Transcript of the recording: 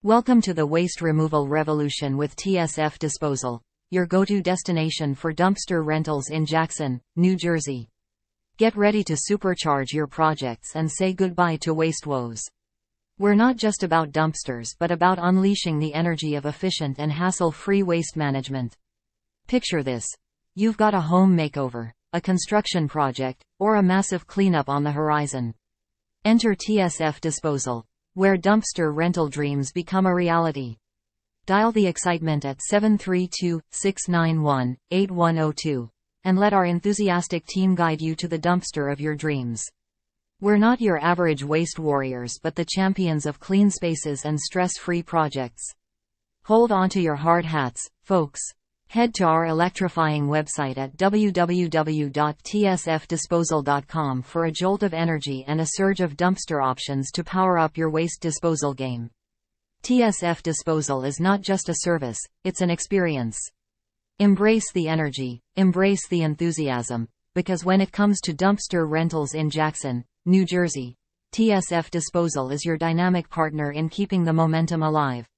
Welcome to the waste removal revolution with TSF Disposal, your go-to destination for dumpster rentals in Jackson, New Jersey. Get ready to supercharge your projects and say goodbye to waste woes. We're not just about dumpsters but about unleashing the energy of efficient and hassle-free waste management. Picture this. You've got a home makeover, a construction project, or a massive cleanup on the horizon. Enter TSF Disposal, where dumpster rental dreams become a reality. Dial the excitement at 732-691-8102, and let our enthusiastic team guide you to the dumpster of your dreams. We're not your average waste warriors but the champions of clean spaces and stress-free projects. Hold on to your hard hats, folks. Head to our electrifying website at www.tsfdisposal.com for a jolt of energy and a surge of dumpster options to power up your waste disposal game. TSF Disposal is not just a service, it's an experience. Embrace the energy, embrace the enthusiasm, because when it comes to dumpster rentals in Jackson, New Jersey, TSF Disposal is your dynamic partner in keeping the momentum alive.